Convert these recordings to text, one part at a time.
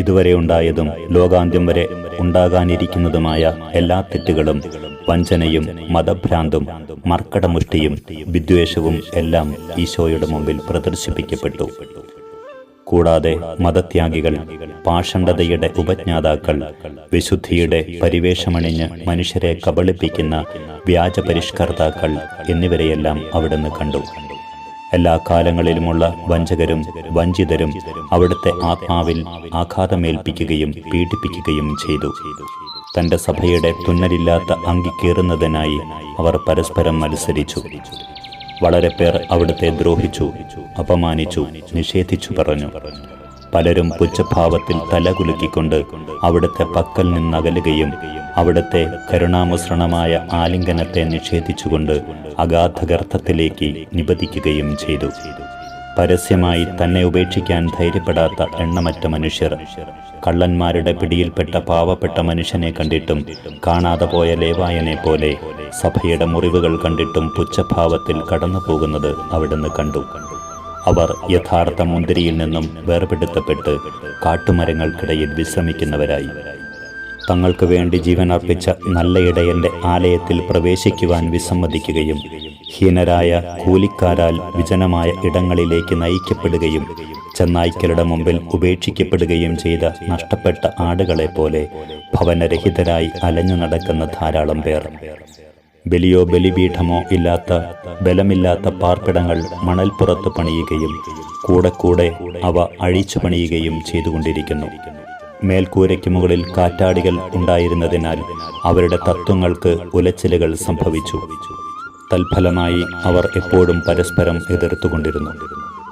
ഇതുവരെ ഉണ്ടായതും ലോകാന്ത്യം വരെ ഉണ്ടാകാനിരിക്കുന്നതുമായ എല്ലാ തെറ്റുകളും, വഞ്ചനയും, മതഭ്രാന്തും, മർക്കടമുഷ്ടിയും, വിദ്വേഷവും എല്ലാം ഈശോയുടെ മുമ്പിൽ പ്രദർശിപ്പിക്കപ്പെട്ടു. കൂടാതെ മതത്യാഗികൾ, പാഷണ്ഡതയുടെ ഉപജ്ഞാതാക്കൾ, വിശുദ്ധിയുടെ പരിവേഷമണിഞ്ഞ് മനുഷ്യരെ കബളിപ്പിക്കുന്ന വ്യാജപരിഷ്കർത്താക്കൾ എന്നിവരെയെല്ലാം അവിടുന്ന് കണ്ടു. എല്ലാ കാലങ്ങളിലുമുള്ള വഞ്ചകരും വഞ്ചിതരും അവിടുത്തെ ആത്മാവിൽ ആഘാതമേൽപ്പിക്കുകയും പീഡിപ്പിക്കുകയും ചെയ്തു. തന്റെ സഭയുടെ തുന്നലില്ലാത്ത അങ്കി കീറുന്നതിനായി അവർ പരസ്പരം മത്സരിച്ചു. വളരെ പേർ അവിടുത്തെ ദ്രോഹിച്ചു, അപമാനിച്ചു, നിഷേധിച്ചു പറഞ്ഞു. പലരും പുച്ഛഭാവത്തിൽ തലകുലുക്കിക്കൊണ്ട് അവിടുത്തെ പക്കൽ നിന്നകലുകയും അവിടുത്തെ കരുണാമുസൃണമായ ആലിംഗനത്തെ നിഷേധിച്ചുകൊണ്ട് അഗാധഗർത്തത്തിലേക്ക് നിപതിക്കുകയും ചെയ്തു. പരസ്യമായി തന്നെ ഉപേക്ഷിക്കാൻ ധൈര്യപ്പെടാത്ത എണ്ണമറ്റ മനുഷ്യർ, കള്ളന്മാരുടെ പിടിയിൽപ്പെട്ട പാവപ്പെട്ട മനുഷ്യനെ കണ്ടിട്ടും കാണാതെ പോയ ലേവായനെ പോലെ സഭയുടെ മുറിവുകൾ കണ്ടിട്ടും പുച്ഛഭാവത്തിൽ കടന്നു പോകുന്നത് അവിടുന്ന് കണ്ടു. അവർ യഥാർത്ഥ മുന്തിരിയിൽ നിന്നും വേർപെടുത്തപ്പെട്ട് കാട്ടുമരങ്ങൾക്കിടയിൽ വിശ്രമിക്കുന്നവരായി. തങ്ങൾക്ക് വേണ്ടി ജീവനർപ്പിച്ച നല്ല ഇടയന്റെ ആലയത്തിൽ പ്രവേശിക്കുവാൻ വിസമ്മതിക്കുകയും ഹീനരായ കൂലിക്കാരാൽ വിജനമായ ഇടങ്ങളിലേക്ക് നയിക്കപ്പെടുകയും ചെന്നായ്ക്കളുടെ മുമ്പിൽ ഉപേക്ഷിക്കപ്പെടുകയും ചെയ്ത നഷ്ടപ്പെട്ട ആടുകളെ പോലെ ഭവനരഹിതരായി അലഞ്ഞു നടക്കുന്ന ധാരാളം പേർ. ബലിയോ ബലിപീഠമോ ഇല്ലാത്ത, ബലമില്ലാത്ത പാർപ്പിടങ്ങൾ മണൽപ്പുറത്ത് പണിയുകയും കൂടെ അവ അഴിച്ചു പണിയുകയും ചെയ്തുകൊണ്ടിരിക്കുന്നു. മേൽക്കൂരയ്ക്ക് മുകളിൽ കാറ്റാടികൾ ഉണ്ടായിരുന്നതിനാൽ അവരുടെ തത്വങ്ങൾക്ക് ഉലച്ചിലുകൾ സംഭവിച്ചു. തൽഫലമായി അവർ എപ്പോഴും പരസ്പരം എതിർത്തുകൊണ്ടിരുന്നു.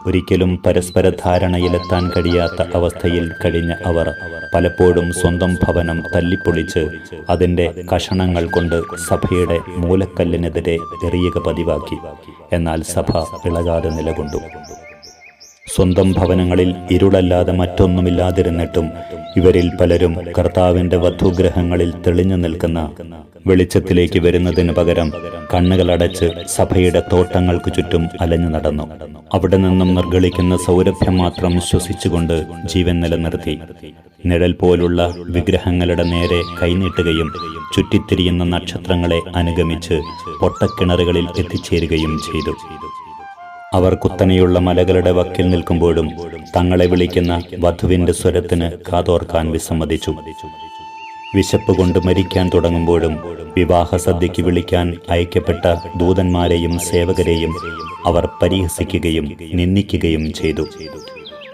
ഒരിക്കലും പരസ്പര ധാരണയിലെത്താൻ കഴിയാത്ത അവസ്ഥയിൽ കഴിഞ്ഞ അവർ പലപ്പോഴും സ്വന്തം ഭവനം തല്ലിപ്പൊളിച്ച് അതിൻ്റെ കഷണങ്ങൾ കൊണ്ട് സഭയുടെ മൂലക്കല്ലിനെതിരെ എറിയുക പതിവാക്കി. എന്നാൽ സഭ ഇളകാതെ നിലകൊണ്ടു. സ്വന്തം ഭവനങ്ങളിൽ ഇരുളല്ലാതെ മറ്റൊന്നുമില്ലാതിരുന്നിട്ടും ഇവരിൽ പലരും കർത്താവിൻ്റെ വധുഗ്രഹങ്ങളിൽ തെളിഞ്ഞു നിൽക്കുന്ന വെളിച്ചത്തിലേക്ക് വരുന്നതിന് പകരം കണ്ണുകളടച്ച് സഭയുടെ തോട്ടങ്ങൾക്ക് ചുറ്റും അലഞ്ഞു നടന്നു. അവിടെ നിന്നും നിർഗളിക്കുന്ന സൗരഭ്യം മാത്രം ശ്വസിച്ചുകൊണ്ട് ജീവൻ നിലനിർത്തി. നിഴൽ പോലുള്ള വിഗ്രഹങ്ങളുടെ നേരെ കൈനീട്ടുകയും ചുറ്റിത്തിരിയുന്ന നക്ഷത്രങ്ങളെ അനുഗമിച്ച് പൊട്ടക്കിണറുകളിൽ എത്തിച്ചേരുകയും ചെയ്തു. അവർ കുത്തനെയുള്ള മലകളുടെ വക്കിൽ നിൽക്കുമ്പോഴും തങ്ങളെ വിളിക്കുന്ന വധുവിന്റെ സ്വരത്തിന് കാതോർക്കാൻ വിസമ്മതിച്ചു. വിശപ്പ് കൊണ്ട് മരിക്കാൻ തുടങ്ങുമ്പോഴും വിവാഹസദ്യയ്ക്ക് വിളിക്കാൻ അയക്കപ്പെട്ട ദൂതന്മാരെയും സേവകരെയും അവർ പരിഹസിക്കുകയും നിന്ദിക്കുകയും ചെയ്തു.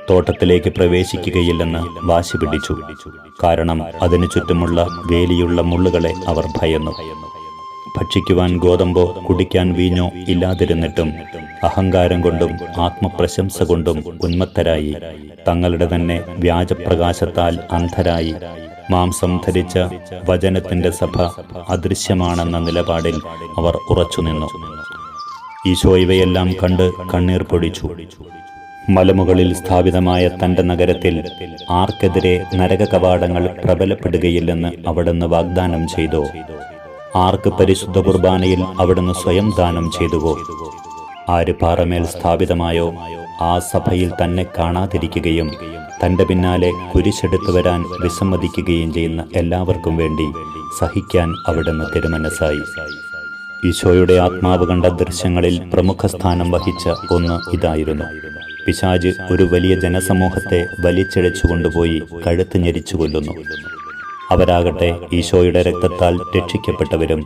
തോട്ടത്തിലേക്ക് പ്രവേശിക്കുകയില്ലെന്ന് വാശി പിടിച്ചു. കാരണം അതിനു ചുറ്റുമുള്ള വേലിയുള്ള മുള്ളുകളെ അവർ ഭയന്നു. ഭക്ഷിക്കുവാൻ ഗോതമ്പോ കുടിക്കാൻ വീഞ്ഞോ ഇല്ലാതിരുന്നിട്ടും അഹങ്കാരം കൊണ്ടും ആത്മപ്രശംസ കൊണ്ടും ഉന്മത്തരായി, തങ്ങളുടെ തന്നെ വ്യാജപ്രകാശത്താൽ അന്ധരായി, മാംസം ധരിച്ച വചനത്തിന്റെ സഭ അദൃശ്യമാണെന്ന നിലപാടിൽ അവർ ഉറച്ചുനിന്നു. ഈശോ ഇവയെല്ലാം കണ്ട് കണ്ണീർ പൊഴിച്ചു. മലമുകളിൽ സ്ഥാപിതമായ തന്റെ നഗരത്തിൽ ആർക്കെതിരെ നരക കവാടങ്ങൾ പ്രബലപ്പെടുകയില്ലെന്ന് അവിടുന്ന് വാഗ്ദാനം ചെയ്തോ? ആർക്ക് പരിശുദ്ധ കുർബാനയിൽ അവിടുന്ന് സ്വയം ദാനം ചെയ്തുവോ? ആര് പാറമേൽ സ്ഥാപിതമായോ ആ സഭയിൽ തന്നെ കാണാതിരിക്കുകയും തൻ്റെ പിന്നാലെ കുരിശെടുത്തു വരാൻ വിസമ്മതിക്കുകയും ചെയ്യുന്ന എല്ലാവർക്കും വേണ്ടി സഹിക്കാൻ അവിടുന്ന് തിരുമനസ്സായി. ഈശോയുടെ ആത്മാവ് കണ്ട ദൃശ്യങ്ങളിൽ പ്രമുഖ സ്ഥാനം വഹിച്ച ഒന്ന് ഇതായിരുന്നു. പിശാച് ഒരു വലിയ ജനസമൂഹത്തെ വലിച്ചിഴച്ചു കൊണ്ടുപോയി കഴുത്ത് ഞെരിച്ചു കൊല്ലുന്നു. അവരാകട്ടെ ഈശോയുടെ രക്തത്താൽ രക്ഷിക്കപ്പെട്ടവരും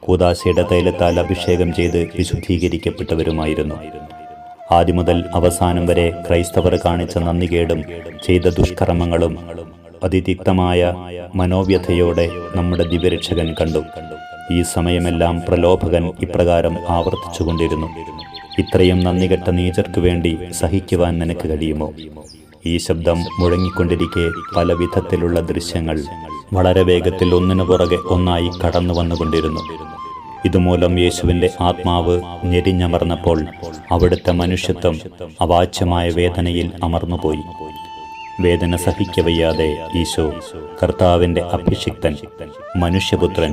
കൂദാശയുടെ തൈലത്താൽ അഭിഷേകം ചെയ്ത് വിശുദ്ധീകരിക്കപ്പെട്ടവരുമായിരുന്നു. ആദ്യമുതൽ അവസാനം വരെ ക്രൈസ്തവർ കാണിച്ച നന്ദികേടും ചെയ്ത ദുഷ്കർമ്മങ്ങളും അതിതിക്തമായ മനോവ്യഥയോടെ നമ്മുടെ ദിവ്യരക്ഷകൻ കണ്ടു. ഈ സമയമെല്ലാം പ്രലോഭകൻ ഇപ്രകാരം ആവർത്തിച്ചുകൊണ്ടിരുന്നു: ഇത്രയും നന്ദികെട്ട നീചർക്ക് വേണ്ടി സഹിക്കുവാൻ നിനക്ക് കഴിയുമോ? ഈ ശബ്ദം മുഴങ്ങിക്കൊണ്ടിരിക്കെ പല വിധത്തിലുള്ള ദൃശ്യങ്ങൾ വളരെ വേഗത്തിൽ ഒന്നിനു പുറകെ ഒന്നായി കടന്നു വന്നുകൊണ്ടിരുന്നു. ഇതുമൂലം യേശുവിൻ്റെ ആത്മാവ് ഞെരിഞ്ഞമർന്നപ്പോൾ അവിടുത്തെ മനുഷ്യത്വം അവാച്യമായ വേദനയിൽ അമർന്നുപോയി. വേദന സഹിക്കവയ്യാതെ ഈശോ, കർത്താവിൻ്റെ അഭിഷിക്തൻ മനുഷ്യപുത്രൻ,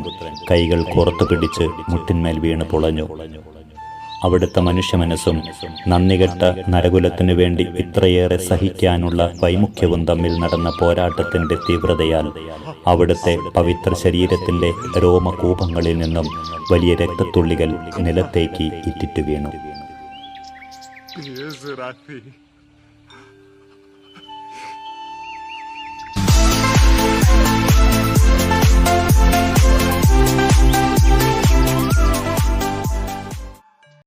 കൈകൾ കോർത്തു പിടിച്ച് മുട്ടിന്മേൽ വീണ് പൊളഞ്ഞു. അവിടുത്തെ മനുഷ്യമനസ്സും നന്ദികെട്ട നരകുലത്തിനു വേണ്ടി ഇത്രയേറെ സഹിക്കാനുള്ള വൈമുഖ്യവും തമ്മിൽ നടന്ന പോരാട്ടത്തിൻ്റെ തീവ്രതയാൽ അവിടുത്തെ പവിത്ര ശരീരത്തിൻ്റെ രോമകൂപങ്ങളിൽ നിന്നും വലിയ രക്തത്തുള്ളികൾ നിലത്തേക്ക് ഇറ്റിറ്റു വീണു.